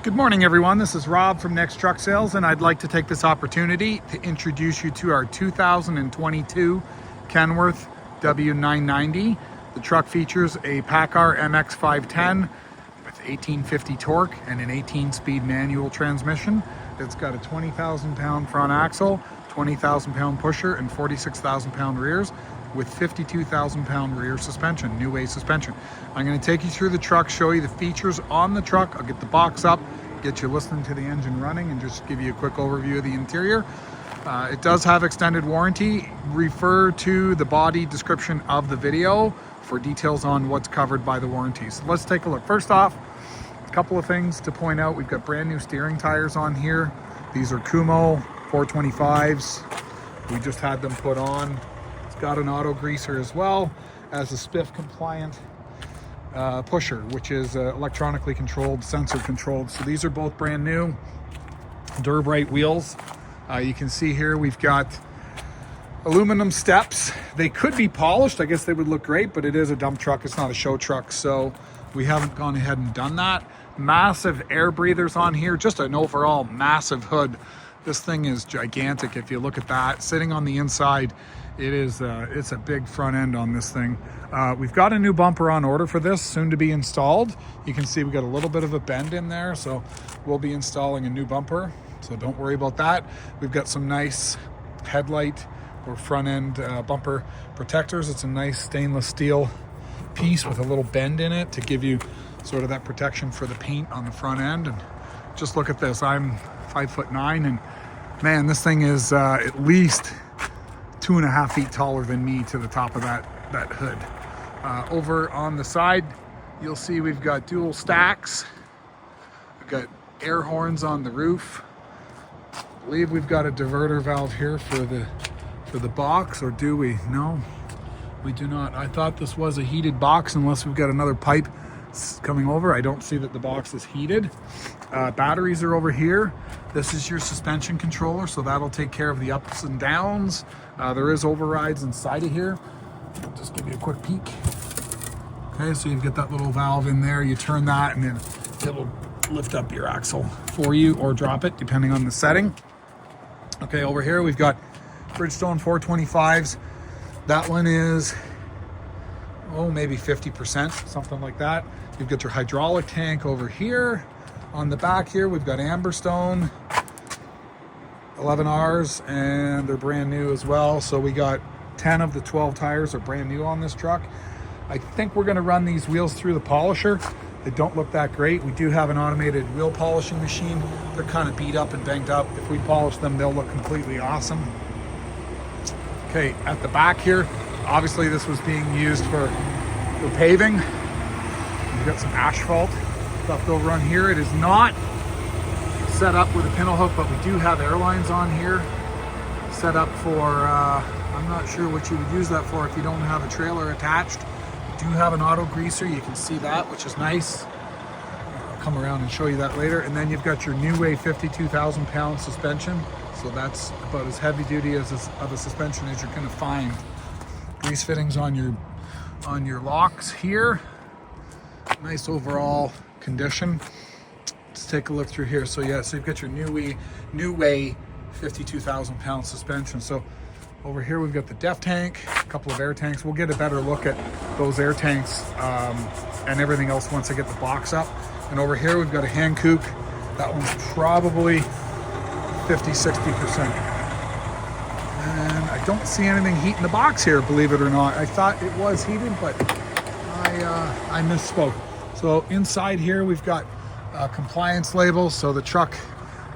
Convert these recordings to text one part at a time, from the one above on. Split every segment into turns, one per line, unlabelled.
Good morning, everyone. This is Rob from Next Truck Sales, and I'd like to take this opportunity to introduce you to our 2022 Kenworth W990. The truck features a Paccar MX13 with 1850 torque and an 18-speed manual transmission. It's got a 20,000 pound front axle, 20,000 pound pusher, and 46,000 pound rears with 52,000 pound rear suspension, new way suspension. I'm going to take you through the truck, show you the features on the truck. I'll get the box up, get you listening to the engine running, and just give you a quick overview of the interior. It does have extended warranty. Refer to the body description of the video for details on what's covered by the warranty. So let's take a look. First off, a couple of things to point out. We've got brand new steering tires on here. These are Kumo 425s. We just had them put on. It's got an auto greaser as well as a spiff compliant pusher, which is electronically controlled, sensor controlled. So these are both brand new Durbrite wheels. You can see here we've got aluminum steps. They could be polished. I guess they would look great, but it is a dump truck. It's not a show truck, so we haven't gone ahead and done that. Massive air breathers on here, just an overall massive hood. This thing is gigantic. If you look at that sitting on the inside, it's a big front end on this thing. We've got a new bumper on order for this, soon to be installed. You can see we got a little bit of a bend in there, so we'll be installing a new bumper, so don't worry about that. We've got some nice headlight or front end bumper protectors. It's a nice stainless steel piece with a little bend in it to give you sort of that protection for the paint on the front end. And just look at this. I'm 5'9", and man, this thing is at least 2.5 feet taller than me to the top of that hood. Over on the side, you'll see we've got dual stacks. We've got air horns on the roof. I believe we've got a diverter valve here for the box, or do we? No, we do not. I thought this was a heated box unless we've got another pipe coming over. I don't see that the box is heated. Batteries are over here. This is your suspension controller, so that'll take care of the ups and downs. There is overrides inside of here. I'll just give you a quick peek. Okay, so you've got that little valve in there. You turn that and then it'll lift up your axle for you or drop it depending on the setting. Okay, over here we've got Bridgestone 425s. That one is, maybe 50%, something like that. You've got your hydraulic tank over here. On the back here, we've got Amberstone 11Rs, and they're brand new as well. So we got 10 of the 12 tires are brand new on this truck. I think we're gonna run these wheels through the polisher. They don't look that great. We do have an automated wheel polishing machine. They're kind of beat up and banged up. If we polish them, they'll look completely awesome. Okay, at the back here, obviously this was being used for paving. We've got some asphalt left over on here. It is not set up with a pintle hook, but we do have airlines on here set up for, I'm not sure what you would use that for if you don't have a trailer attached. We do have an auto greaser, you can see that, which is nice. I'll come around and show you that later. And then you've got your new way 52,000 pound suspension. So that's about as heavy duty of a suspension as you're gonna find. Grease fittings on your locks here. Nice overall condition. Let's take a look through here. So yeah, so you've got your new way 52,000 pound suspension. So over here we've got the def tank, a couple of air tanks. We'll get a better look at those air tanks and everything else once I get the box up. And over here we've got a hand kook. That one's probably 50-60%. And I don't see anything heating the box here, believe it or not. I thought it was heated, but I misspoke. So inside here we've got compliance labels. So the truck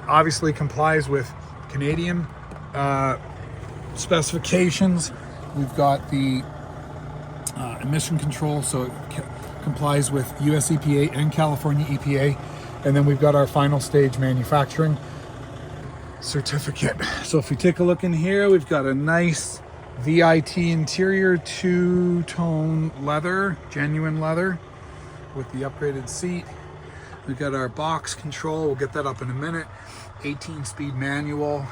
obviously complies with Canadian specifications. We've got the emission control, so it complies with US EPA and California EPA. And then we've got our final stage manufacturing certificate. So if we take a look in here, we've got a nice VIT Interior two-tone leather, genuine leather with the upgraded seat. We've got our box control, we'll get that up in a minute. 18-speed manual,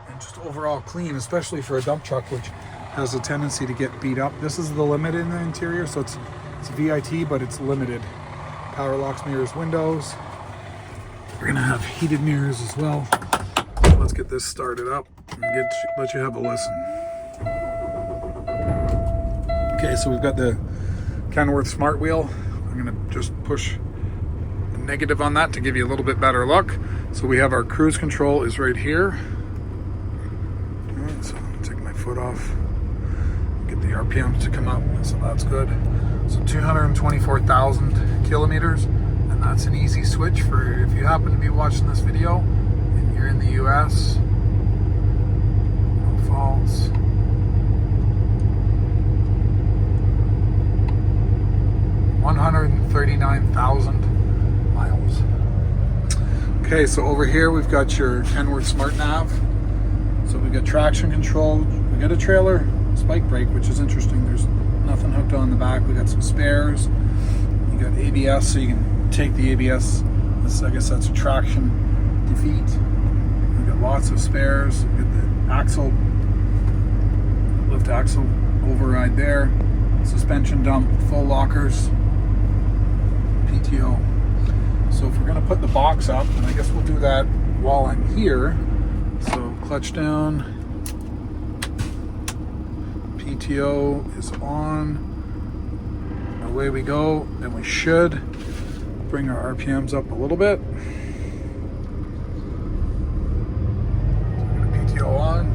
and just overall clean, especially for a dump truck, which has a tendency to get beat up. This is the limited in the interior, so it's VIT, but it's limited. Power locks, mirrors, windows. We're gonna have heated mirrors as well. So let's get this started up and let you have a listen. Okay, so we've got the Kenworth Smart Wheel. I'm gonna just push the negative on that to give you a little bit better look. So we have our cruise control is right here. All right, so I'll take my foot off, get the RPMs to come up, so that's good. So 224,000 kilometers, and that's an easy switch for if you happen to be watching this video and you're in the US. No faults. $139,000 miles. Okay, so over here we've got your Kenworth Smart Nav. So we've got traction control, we got a trailer spike brake, which is interesting. There's nothing hooked on the back. We got some spares. You got ABS, so you can take the ABS. I guess that's a traction defeat. We got lots of spares. We got the axle, lift axle override there. Suspension dump, full lockers, PTO. So if we're gonna put the box up, and I guess we'll do that while I'm here. So clutch down, PTO is on, away we go, and we should bring our RPMs up a little bit. PTO on,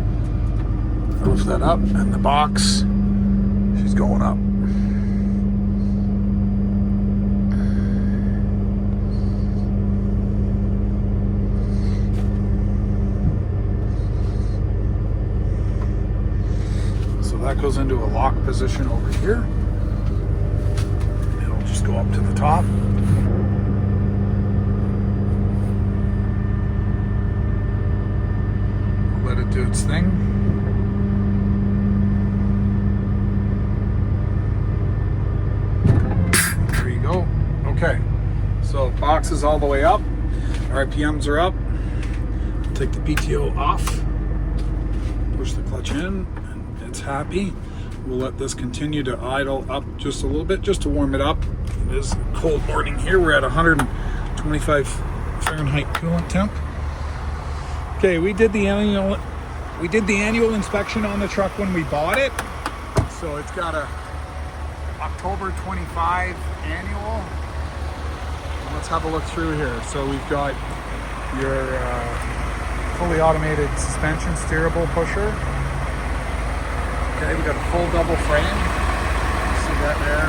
lift that up, and the box, she's going up. That goes into a lock position over here. It'll just go up to the top. We'll let it do its thing. There you go. Okay, so box is all the way up. RPMs are up. Take the PTO off. Push the clutch in. It's happy. We'll let this continue to idle up just a little bit, just to warm it up. It is a cold morning here. We're at 125 Fahrenheit coolant temp. Okay, we did the annual inspection on the truck when we bought it. So it's got a October 25 annual. Let's have a look through here. So we've got your fully automated suspension steerable pusher. Okay, we got a full double frame. See that there?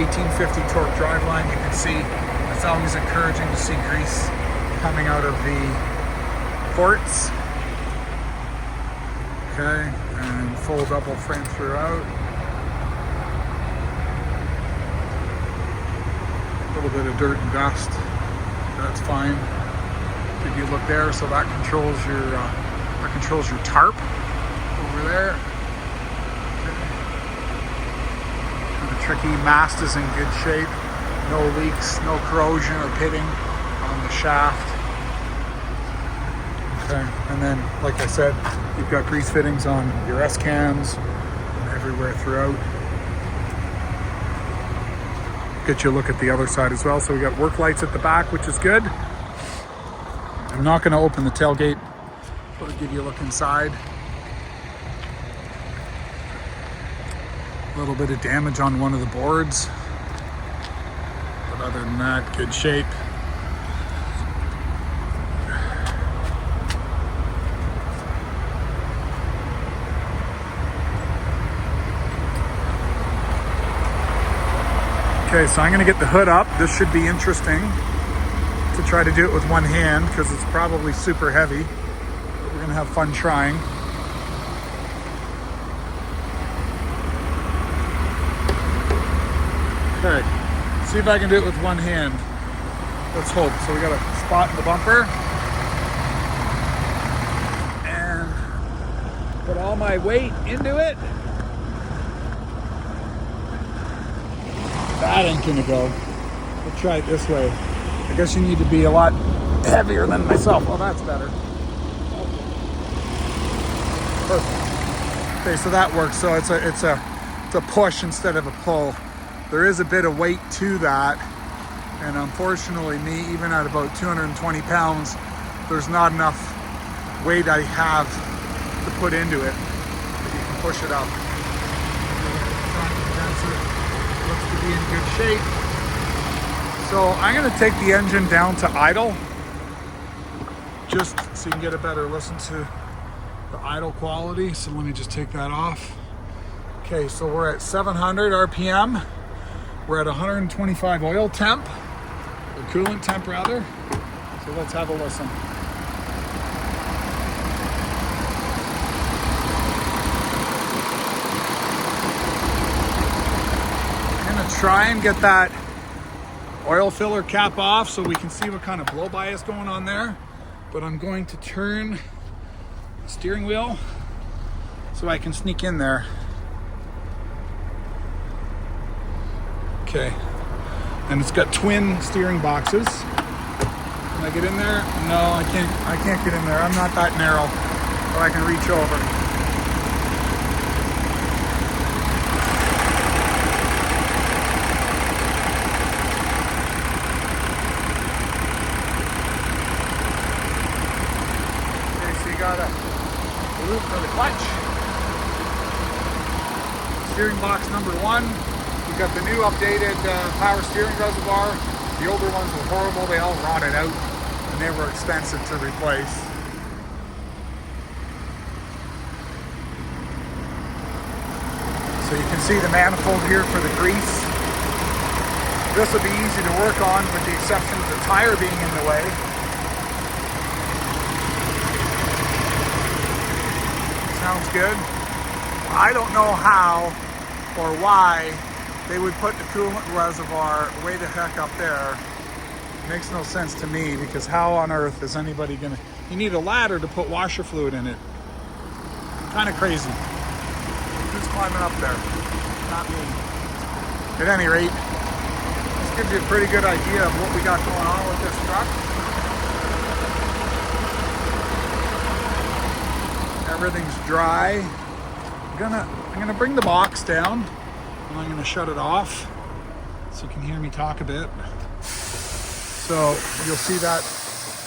1850 torque driveline. You can see it's always encouraging to see grease coming out of the ports. Okay, and full double frame throughout. A little bit of dirt and dust. That's fine. Give you a look there. So that controls your tarp over there. Tricky. Mast is in good shape. No leaks, no corrosion or pitting on the shaft. Okay, and then, like I said, you've got grease fittings on your S-cams and everywhere throughout. Get you a look at the other side as well. So we got work lights at the back, which is good. I'm not going to open the tailgate, but I'll give you a look inside. A little bit of damage on one of the boards, but other than that, good shape. Okay, so I'm going to get the hood up. This should be interesting to try to do it with one hand because it's probably super heavy, but we're going to have fun trying. Okay, see if I can do it with one hand. Let's hope. So we got a spot in the bumper. And put all my weight into it. That ain't gonna go. We'll try it this way. I guess you need to be a lot heavier than myself. Oh, that's better. Perfect. Okay, so that works. So it's a push instead of a pull. There is a bit of weight to that, And unfortunately, me, even at about 220 pounds, there's not enough weight I have to put into it. But you can push it up. Looks to be in good shape. So I'm going to take the engine down to idle, just so you can get a better listen to the idle quality. So let me just take that off. Okay, so we're at 700 RPM. We're at 125 oil temp, or coolant temp rather. So let's have a listen. I'm gonna try and get that oil filler cap off so we can see what kind of blow by is going on there. But I'm going to turn the steering wheel so I can sneak in there. Okay, and it's got twin steering boxes. Can I get in there? No, I can't get in there. I'm not that narrow, but I can reach over. Okay, so you got a loop for the clutch. Steering box number 1. We've got the new updated power steering reservoir. The older ones were horrible. They all rotted out and they were expensive to replace. So you can see the manifold here for the grease. This will be easy to work on with the exception of the tire being in the way. Sounds good. I don't know how or why they would put the coolant reservoir way the heck up there. It makes no sense to me, because how on earth is anybody gonna... You need a ladder to put washer fluid in it. Kind of crazy. Who's climbing up there? Not me. At any rate, this gives you a pretty good idea of what we got going on with this truck. Everything's dry. I'm gonna bring the box down. And I'm going to shut it off so you can hear me talk a bit. So you'll see that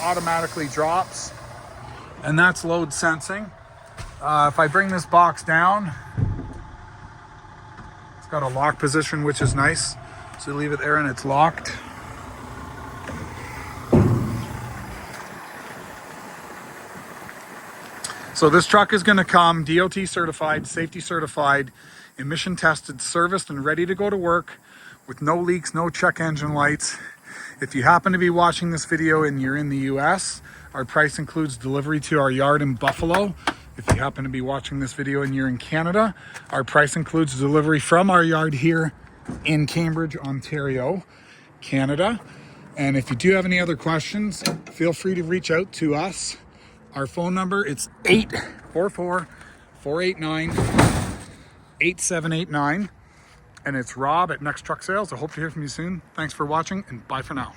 automatically drops, and that's load sensing. If I bring this box down, it's got a lock position, which is nice. So you leave it there and it's locked. So this truck is going to come DOT certified, safety certified, emission tested, serviced, and ready to go to work with no leaks, no check engine lights. If you happen to be watching this video and you're in the US, our price includes delivery to our yard in Buffalo. If you happen to be watching this video and you're in Canada, our price includes delivery from our yard here in Cambridge, Ontario, Canada. And if you do have any other questions, feel free to reach out to us. Our phone number, it's 844-489-8789. And it's Rob at Next Truck Sales. I hope to hear from you soon. Thanks for watching, and bye for now.